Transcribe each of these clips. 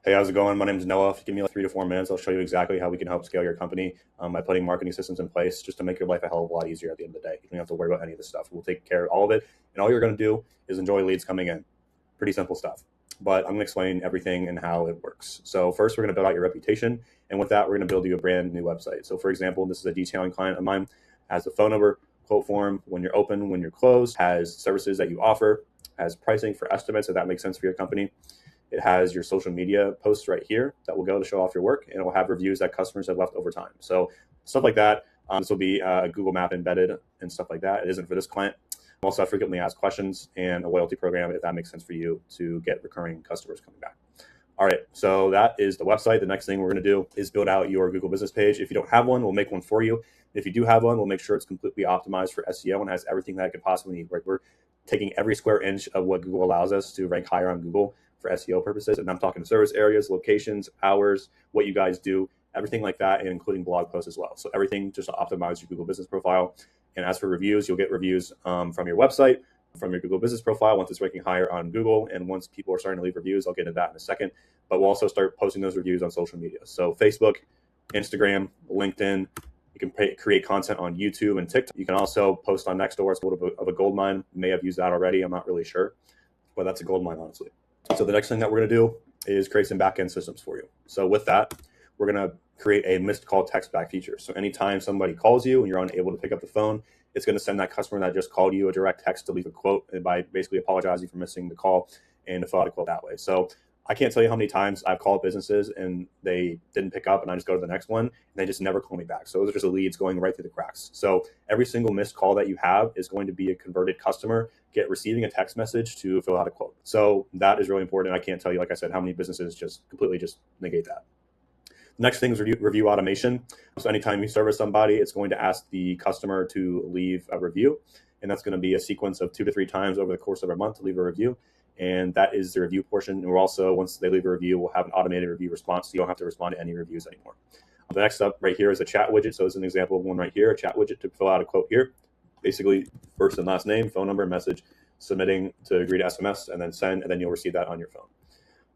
Hey, how's it going? My name is Noah. If you give me like 3 to 4 minutes, I'll show you exactly how we can help scale your company by putting marketing systems in place just to make your life a hell of a lot easier at the end of the day. You don't have to worry about any of this stuff. We'll take care of all of it. And all you're going to do is enjoy leads coming in. Pretty simple stuff. But I'm going to explain everything and how it works. So first, we're going to build out your reputation. And with that, we're going to build you a brand new website. So for example, this is a detailing client of mine, has a phone number, quote form, when you're open, when you're closed, has services that you offer, has pricing for estimates, if that makes sense for your company. It has your social media posts right here that will go to show off your work, and it will have reviews that customers have left over time. So stuff like that. This will be a Google Map embedded and stuff like that. It isn't for this client. Also, I frequently ask questions and a loyalty program, if that makes sense for you, to get recurring customers coming back. All right, so that is the website. The next thing we're going to do is build out your Google business page. If you don't have one, we'll make one for you. If you do have one, we'll make sure it's completely optimized for SEO and has everything that it could possibly need. Right? We're taking every square inch of what Google allows us to rank higher on Google for SEO purposes. And I'm talking service areas, locations, hours, what you guys do, everything like that, and including blog posts as well. So everything just to optimize your Google business profile. And as for reviews, you'll get reviews from your website, from your Google business profile once it's ranking higher on Google. And once people are starting to leave reviews, I'll get into that in a second. But we'll also start posting those reviews on social media. So Facebook, Instagram, LinkedIn. You can create content on YouTube and TikTok. You can also post on Nextdoor. It's a little bit of a gold mine. You may have used that already. I'm not really sure. But that's a gold mine, honestly. So the next thing that we're going to do is create some back-end systems for you. So with that, we're going to create a missed call text back feature. So anytime somebody calls you and you're unable to pick up the phone, it's going to send that customer that just called you a direct text to leave a quote and by basically apologizing for missing the call and to fill out a quote that way. So I can't tell you how many times I've called businesses and they didn't pick up and I just go to the next one and they just never call me back. So those are just leads going right through the cracks. So every single missed call that you have is going to be a converted customer receiving a text message to fill out a quote. So that is really important. I can't tell you, like I said, how many businesses just completely just negate that. The next thing is review automation. So anytime you service somebody, it's going to ask the customer to leave a review. And that's going to be a sequence of 2 to 3 times over the course of a month to leave a review. And that is the review portion. And we're also, once they leave a review, we'll have an automated review response. So you don't have to respond to any reviews anymore. The next up right here is a chat widget. So this is an example of one right here, a chat widget to fill out a quote here. Basically, first and last name, phone number, message, submitting to agree to SMS, and then send, and then you'll receive that on your phone.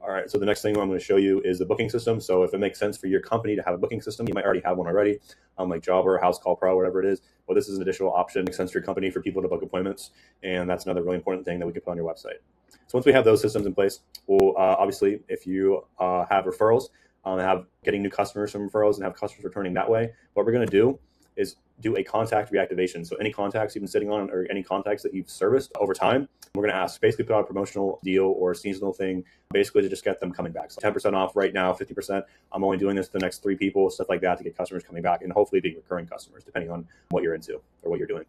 All right, so the next thing I'm going to show you is the booking system. So if it makes sense for your company to have a booking system, you might already have one already, like Jobber, House Call Pro, whatever it is. Well, this is an additional option. It makes sense for your company for people to book appointments, and that's another really important thing that we can put on your website. So once we have those systems in place, we'll obviously, if you have referrals, have getting new customers from referrals and have customers returning that way, what we're going to do is do a contact reactivation. So any contacts you've been sitting on or any contacts that you've serviced over time, we're going to ask, basically put out a promotional deal or a seasonal thing, basically to just get them coming back. So 10% off right now, 50%. I'm only doing this to the next 3 people, stuff like that to get customers coming back and hopefully being recurring customers, depending on what you're into or what you're doing.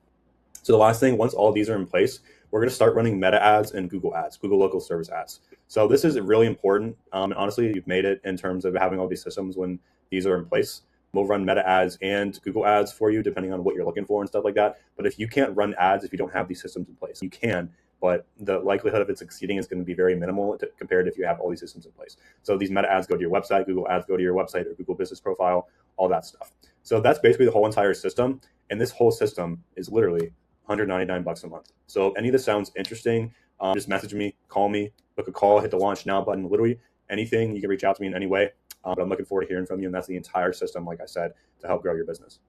So the last thing, once all these are in place, we're going to start running meta ads and Google ads, Google local service ads. So this is really important. And honestly, you've made it in terms of having all these systems when these are in place. We'll run meta ads and Google ads for you, depending on what you're looking for and stuff like that. But if you can't run ads, if you don't have these systems in place, you can, but the likelihood of it succeeding is going to be very minimal compared to if you have all these systems in place. So these meta ads go to your website, Google ads go to your website or Google business profile, all that stuff. So that's basically the whole entire system. And this whole system is literally $199 a month. So if any of this sounds interesting, just message me, call me, book a call, hit the launch now button, literally anything. You can reach out to me in any way. But I'm looking forward to hearing from you. And that's the entire system, like I said, to help grow your business.